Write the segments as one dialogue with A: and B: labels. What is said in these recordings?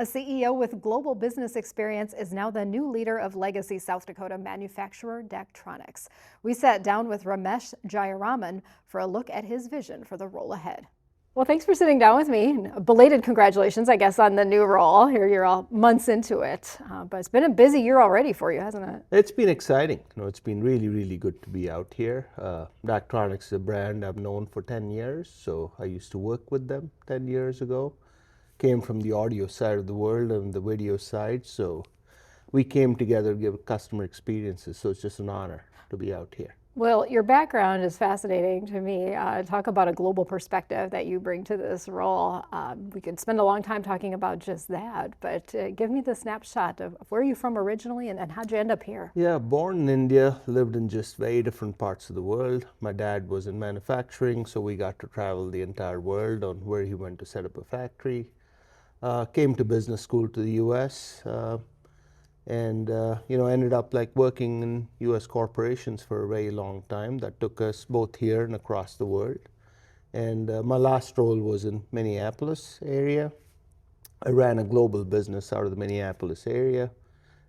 A: A CEO with global business experience is now the new leader of legacy South Dakota manufacturer Daktronics. We sat down with Ramesh Jayaraman for a look at his vision for the role ahead. Well, thanks for sitting down with me. Belated congratulations, I guess, on the new role. Here you're all months into it, but it's been a busy year already for you, hasn't it?
B: It's been exciting. It's been really good to be out here. Daktronics is a brand I've known for 10 years, so I used to work with them 10 years ago. Came from the audio side of the world and the video side, so we came together to give customer experiences, so it's just an honor to be out here.
A: Well, your background is fascinating to me. Talk about a global perspective that you bring to this role. We could spend a long time talking about just that, but give me the snapshot of where you're from originally and how'd you end up here?
B: Yeah, born in India, lived in just very different parts of the world. My dad was in manufacturing, so we got to travel the entire world on where he went to set up a factory. Came to business school to the U.S. And ended up working in U.S. corporations for a very long time. That took us both here and across the world. And my last role was in Minneapolis area. I ran a global business out of the Minneapolis area,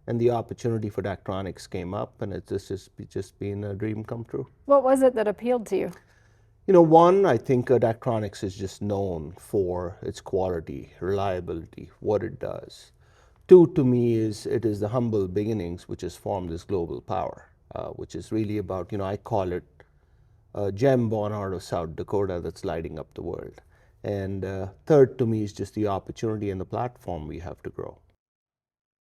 B: and the opportunity for Daktronics came up, and it's just been a dream come true.
A: What was it that appealed to you?
B: One, I think Daktronics is just known for its quality, reliability, what it does. Two, to me, it is the humble beginnings which has formed this global power, which is really about, I call it a gem born out of South Dakota that's lighting up the world. And third, to me, is just the opportunity and the platform we have to grow.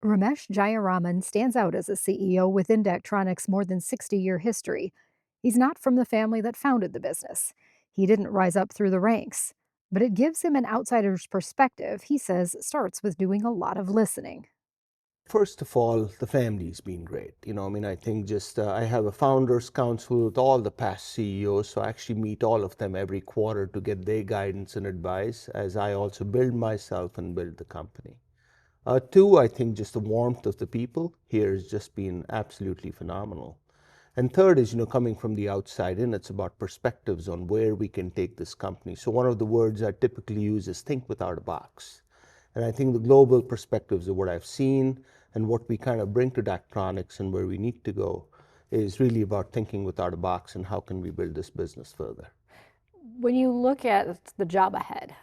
A: Ramesh Jayaraman stands out as a CEO within Daktronics' more than 60-year history. He's not from the family that founded the business. He didn't rise up through the ranks, but it gives him an outsider's perspective. He says starts with doing a lot of listening.
B: First of all, the family's been great. I think I have a founders council with all the past CEOs, so I actually meet all of them every quarter to get their guidance and advice as I also build myself and build the company. Two, I think just the warmth of the people here has just been absolutely phenomenal. And third is, coming from the outside in, it's about perspectives on where we can take this company. So one of the words I typically use is think without a box. And I think the global perspectives of what I've seen and what we kind of bring to Daktronics and where we need to go is really about thinking without a box and how can we build this business further.
A: When you look at the job ahead,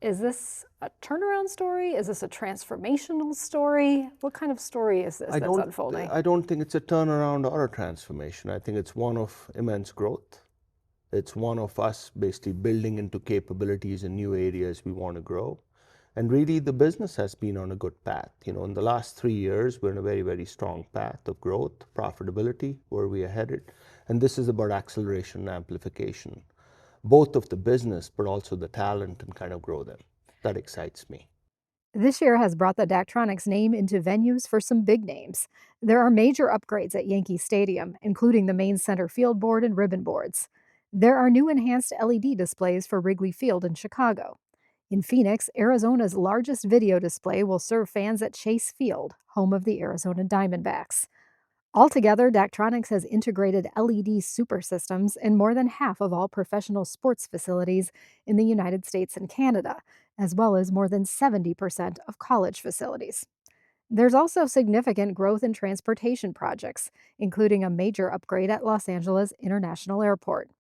A: is this a turnaround story? Is this a transformational story? What kind of story is this that's unfolding?
B: I don't think it's a turnaround or a transformation. I think it's one of immense growth. It's one of us basically building into capabilities in new areas we want to grow. And really, the business has been on a good path. In the last 3 years, we're in a very strong path of growth, profitability, where we are headed. And this is about acceleration and amplification, both of the business, but also the talent, and kind of grow them. That excites me.
A: This year has brought the Daktronics name into venues for some big names. There are major upgrades at Yankee Stadium, including the main center field board and ribbon boards. There are new enhanced LED displays for Wrigley Field in Chicago. In Phoenix, Arizona's largest video display will serve fans at Chase Field, home of the Arizona Diamondbacks. Altogether, Daktronics has integrated LED super systems in more than half of all professional sports facilities in the United States and Canada, as well as more than 70% of college facilities. There's also significant growth in transportation projects, including a major upgrade at Los Angeles International Airport.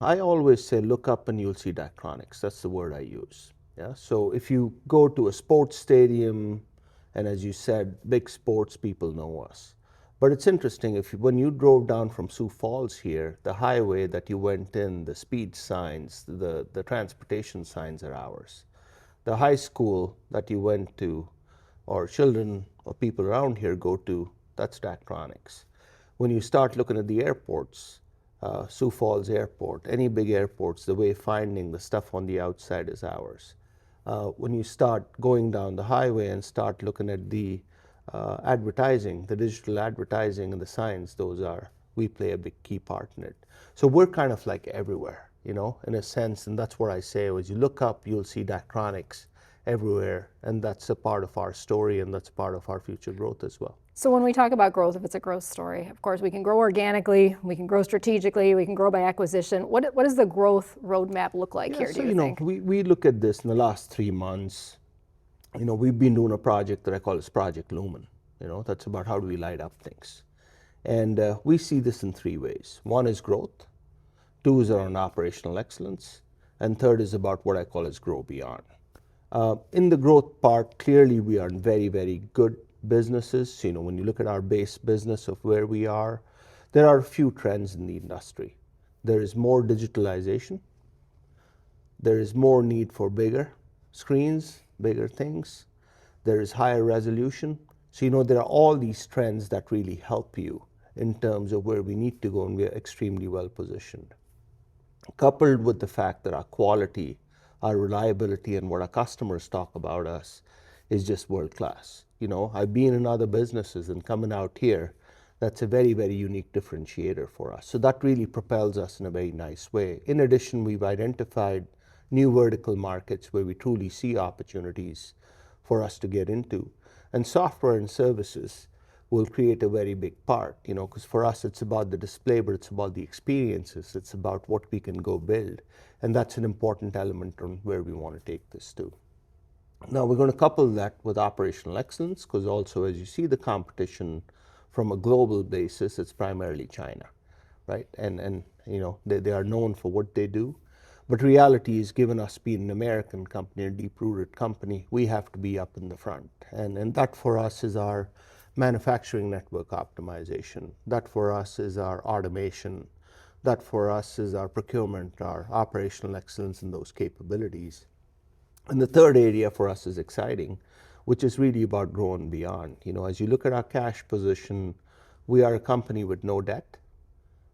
B: I always say, look up and you'll see Daktronics. That's the word I use. Yeah. So if you go to a sports stadium, and as you said, big sports people know us. But it's interesting, when you drove down from Sioux Falls here, the highway that you went in, the speed signs, the transportation signs are ours. The high school that you went to, or children or people around here go to, that's Daktronics. When you start looking at the airports, Sioux Falls Airport, any big airports, the wayfinding, the stuff on the outside is ours. When you start going down the highway and start looking at the advertising, the digital advertising and the signs, we play a big key part in it. So we're kind of like everywhere, in a sense, and that's what I say, as you look up, you'll see Daktronics everywhere, and that's a part of our story, and that's part of our future growth as well.
A: So when we talk about growth, if it's a growth story, of course, we can grow organically, we can grow strategically, we can grow by acquisition. What does the growth roadmap look like here, do you think?
B: We look at this in the last 3 months. we've been doing a project that I call as Project Lumen. That's about how do we light up things. And we see this in three ways. One is growth, two is around operational excellence, and third is about what I call as grow beyond. In the growth part, clearly we are in very, very good businesses. When you look at our base business of where we are, there are a few trends in the industry. There is more digitalization. There is more need for bigger screens, bigger things. There is higher resolution. So, there are all these trends that really help you in terms of where we need to go, and we are extremely well positioned. Coupled with the fact that our quality, our reliability, and what our customers talk about us is just world class. I've been in other businesses, and coming out here, that's a very, very unique differentiator for us. So that really propels us in a very nice way. In addition, we've identified new vertical markets where we truly see opportunities for us to get into. And software and services will create a very big part, because for us it's about the display, but it's about the experiences. It's about what we can go build. And that's an important element on where we want to take this to. Now we're going to couple that with operational excellence, because also as you see the competition from a global basis, it's primarily China, right? And they are known for what they do. But reality is, given us being an American company, a deep-rooted company, we have to be up in the front. And that for us is our manufacturing network optimization. That for us is our automation. That for us is our procurement, our operational excellence in those capabilities. And the third area for us is exciting, which is really about growing beyond. As you look at our cash position, we are a company with no debt.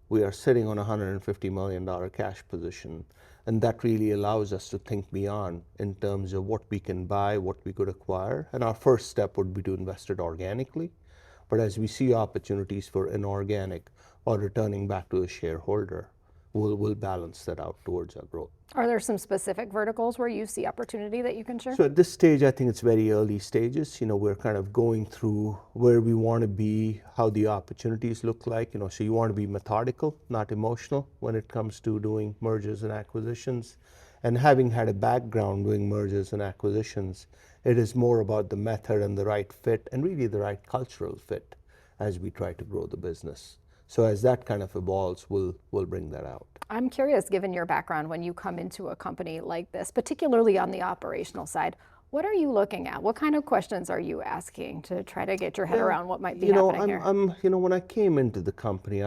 B: We are sitting on a $150 million cash position, and that really allows us to think beyond in terms of what we can buy, what we could acquire. And our first step would be to invest it organically. But as we see opportunities for inorganic or returning back to a shareholder, we'll balance that out towards our growth.
A: Are there some specific verticals where you see opportunity that you can share?
B: So at this stage, I think it's very early stages. We're kind of going through where we want to be, how the opportunities look like. So you want to be methodical, not emotional when it comes to doing mergers and acquisitions. And having had a background doing mergers and acquisitions, it is more about the method and the right fit and really the right cultural fit as we try to grow the business. So as that kind of evolves, we'll bring that out.
A: I'm curious, given your background, when you come into a company like this, particularly on the operational side, what are you looking at? What kind of questions are you asking to try to get your head around what might be happening here?
B: When I came into the company,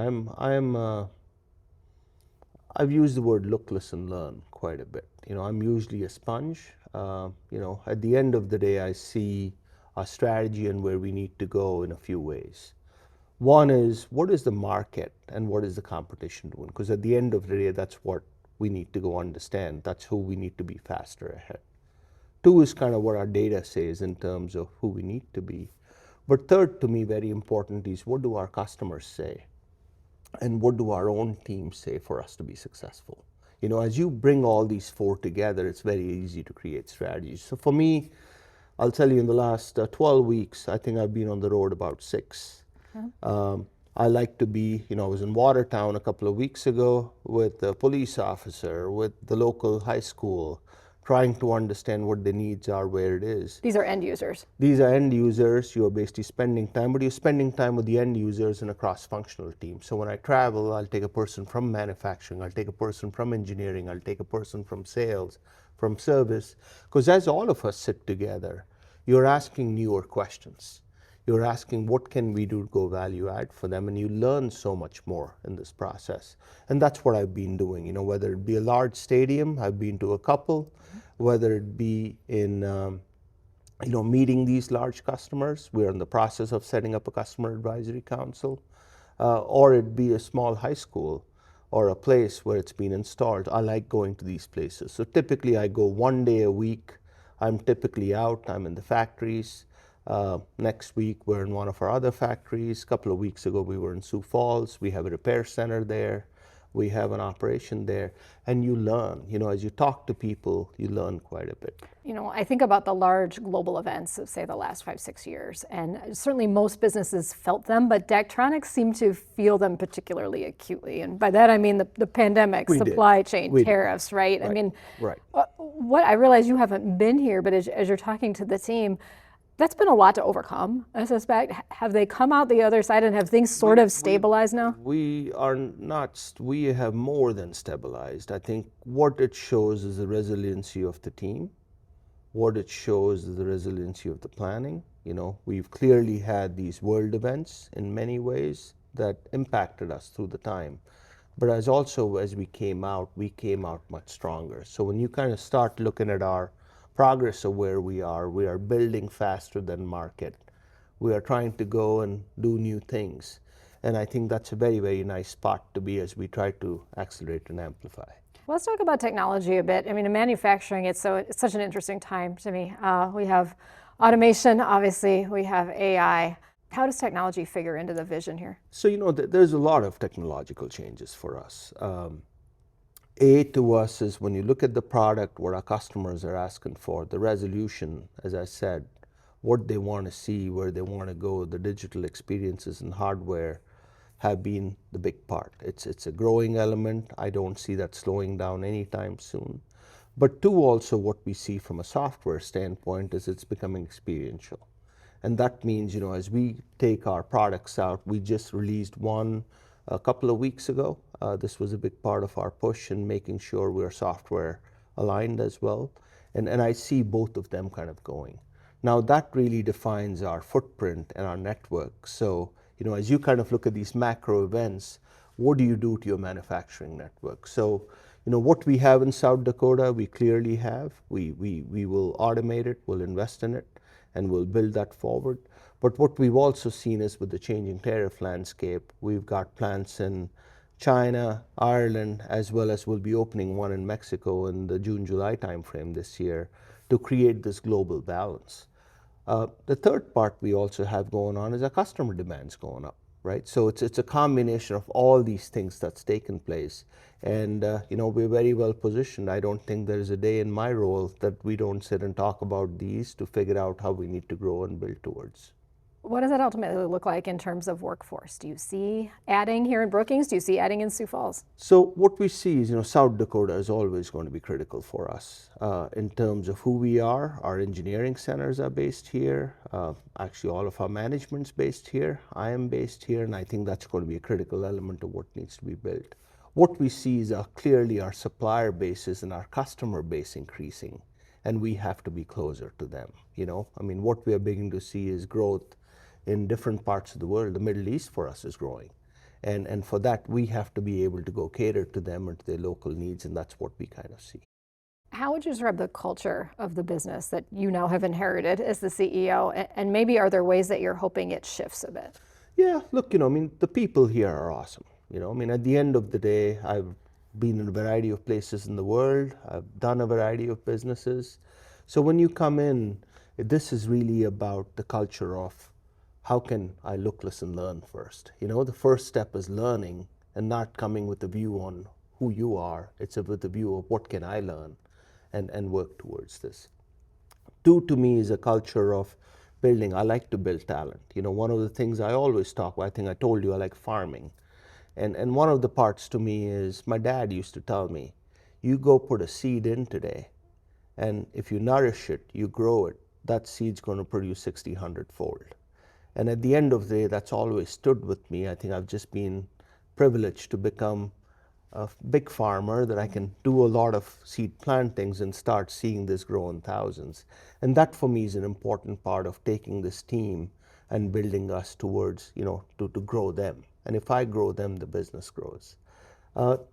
B: I've used the word look, listen, learn quite a bit. I'm usually a sponge. At the end of the day, I see our strategy and where we need to go in a few ways. One is, what is the market and what is the competition doing? Because at the end of the day, that's what we need to go understand. That's who we need to be faster ahead. Two is kind of what our data says in terms of who we need to be. But third, to me, very important is, what do our customers say? And what do our own teams say for us to be successful? As you bring all these four together, it's very easy to create strategies. So for me, I'll tell you, in the last 12 weeks, I think I've been on the road about 6. I like to be, I was in Watertown a couple of weeks ago with a police officer, with the local high school, trying to understand what the needs are, where it is.
A: These are end users.
B: These are end users. You're basically spending time, but you're spending time with the end users in a cross-functional team. So when I travel, I'll take a person from manufacturing, I'll take a person from engineering, I'll take a person from sales, from service, because as all of us sit together, you're asking newer questions. You're asking, what can we do to go value add for them? And you learn so much more in this process. And that's what I've been doing. Whether it be a large stadium, I've been to a couple, whether it be in, meeting these large customers. We're in the process of setting up a customer advisory council, or it be a small high school or a place where it's been installed. I like going to these places. So typically I go 1 day a week. I'm typically out, I'm in the factories. Next week, we're in one of our other factories. A couple of weeks ago, we were in Sioux Falls. We have a repair center there. We have an operation there. And you learn, as you talk to people, you learn quite a bit.
A: I think about the large global events of, say, the last 5-6 years, and certainly most businesses felt them, but Daktronics seemed to feel them particularly acutely. And by that, I mean the pandemic, supply chain, tariffs, right? I mean, What I realize you haven't been here, but as you're talking to the team, that's been a lot to overcome, I suspect. Have they come out the other side and have things sort
B: We,
A: of
B: we,
A: stabilized now?
B: we are not, we have more than stabilized. I think what it shows is the resiliency of the team. What it shows is the resiliency of the planning. You know, we've clearly had these world events in many ways that impacted us through the time. But as we came out much stronger. So when you kind of start looking at our progress of where we are building faster than market. We are trying to go and do new things. And I think that's a very, very nice spot to be as we try to accelerate and amplify.
A: Well, let's talk about technology a bit. I mean, in manufacturing, it's such an interesting time to me. We have automation, obviously, we have AI. How does technology figure into the vision here?
B: So, there's a lot of technological changes for us. A to us is when you look at the product, what our customers are asking for, the resolution, as I said, what they want to see, where they want to go, the digital experiences and hardware have been the big part. It's a growing element. I don't see that slowing down anytime soon. But two, also what we see from a software standpoint is it's becoming experiential. And that means, as we take our products out, we just released one a couple of weeks ago. This was a big part of our push in making sure we're software aligned as well. And I see both of them kind of going. Now that really defines our footprint and our network. So, as you kind of look at these macro events, what do you do to your manufacturing network? So, what we have in South Dakota, we clearly have. We will automate it, we'll invest in it, and we'll build that forward. But what we've also seen is with the changing tariff landscape, we've got plants in China, Ireland, as well as we'll be opening one in Mexico in the June-July timeframe this year to create this global balance. The third part we also have going on is our customer demands going up, right? So it's a combination of all these things that's taken place. And, we're very well positioned. I don't think there's a day in my role that we don't sit and talk about these to figure out how we need to grow and build towards.
A: What does that ultimately look like in terms of workforce? Do you see adding here in Brookings? Do you see adding in Sioux Falls?
B: So what we see is, South Dakota is always going to be critical for us in terms of who we are. Our engineering centers are based here. Actually, all of our management's based here. I am based here, and I think that's going to be a critical element of what needs to be built. What we see is clearly our supplier bases and our customer base increasing, and we have to be closer to them. What we are beginning to see is growth in different parts of the world. The Middle East for us is growing. And for that, we have to be able to go cater to them and to their local needs, and that's what we kind of see.
A: How would you describe the culture of the business that you now have inherited as the CEO? And maybe are there ways that you're hoping it shifts a bit?
B: Yeah, look, the people here are awesome. At the end of the day, I've been in a variety of places in the world. I've done a variety of businesses. So when you come in, this is really about the culture of how can I look, listen, learn first? The first step is learning and not coming with a view on who you are. It's with a view of what can I learn and work towards this. Two, to me, is a culture of building. I like to build talent. One of the things I always talk about, I think I told you I like farming. And one of the parts to me is my dad used to tell me, you go put a seed in today, and if you nourish it, you grow it, that seed's going to produce 60, 100-fold. And at the end of the day, that's always stood with me. I think I've just been privileged to become a big farmer, that I can do a lot of seed plantings and start seeing this grow in thousands. And that for me is an important part of taking this team and building us towards, to grow them. And if I grow them, the business grows.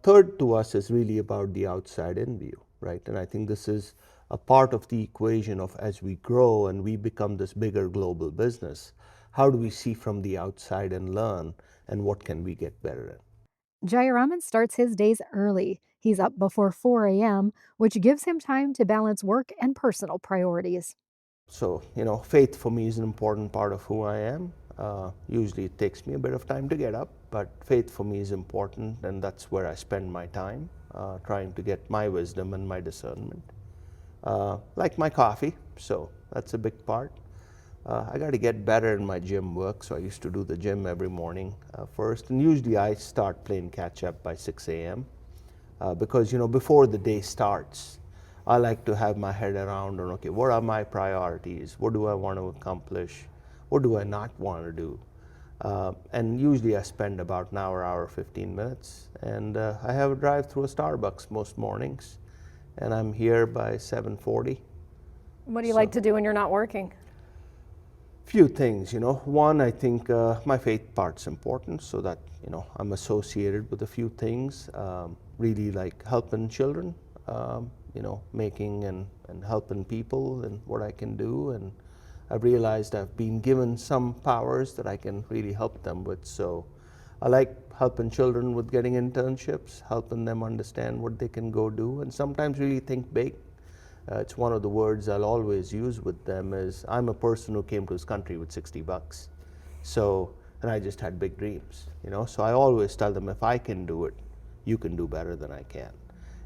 B: Third to us is really about the outside in view, right? And I think this is a part of the equation of as we grow and we become this bigger global business, how do we see from the outside and learn, and what can we get better at?
A: Jayaraman starts his days early. He's up before 4 a.m., which gives him time to balance work and personal priorities.
B: So, faith for me is an important part of who I am. Usually it takes me a bit of time to get up, but faith for me is important, and that's where I spend my time, trying to get my wisdom and my discernment. Like my coffee, so that's a big part. I got to get better in my gym work, so I used to do the gym every morning first, and usually I start playing catch up by 6 a.m. Because before the day starts, I like to have my head around on, okay, what are my priorities? What do I want to accomplish? What do I not want to do? And usually I spend about an hour, 15 minutes, and I have a drive through a Starbucks most mornings, and I'm here by 7:40.
A: What do you like
B: So,
A: to do when you're not working?
B: few things, you know. One, I think my faith part's important, so that I'm associated with a few things. Really like helping children, making and helping people, and what I can do. And I've realized I've been given some powers that I can really help them with. So I like helping children with getting internships, helping them understand what they can go do, and sometimes really think big. It's one of the words I'll always use with them is, I'm a person who came to this country with $60. So, and I just had big dreams, So I always tell them, if I can do it, you can do better than I can.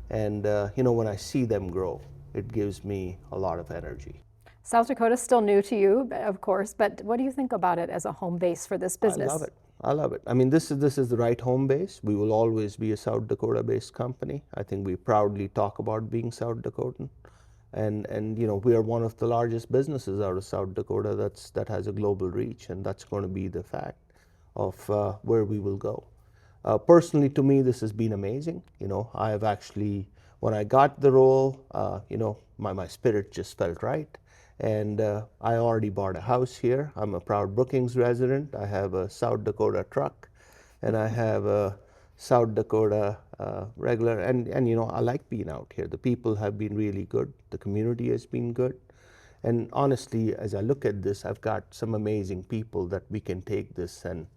B: And, when I see them grow, it gives me a lot of energy.
A: South Dakota's still new to you, of course, but what do you think about it as a home base for this
B: I love
A: business?
B: it. I love it. I mean, this is the right home base. We will always be a South Dakota-based company. I think we proudly talk about being South Dakotan, and we are one of the largest businesses out of South Dakota that has a global reach, and that's going to be the fact of where we will go. Personally, to me, this has been amazing. I have actually, when I got the role, my spirit just felt right. And I already bought a house here. I'm a proud Brookings resident. I have a South Dakota truck, and I have a South Dakota regular. And I like being out here. The people have been really good. The community has been good. And honestly, as I look at this, I've got some amazing people that we can take this and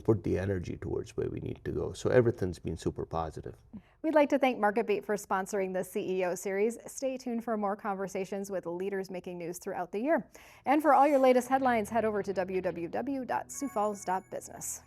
B: put the energy towards where we need to go. So everything's been super positive.
A: We'd like to thank MarketBeat for sponsoring the CEO series. Stay tuned for more conversations with leaders making news throughout the year. And for all your latest headlines, head over to www.SiouxFalls.Business.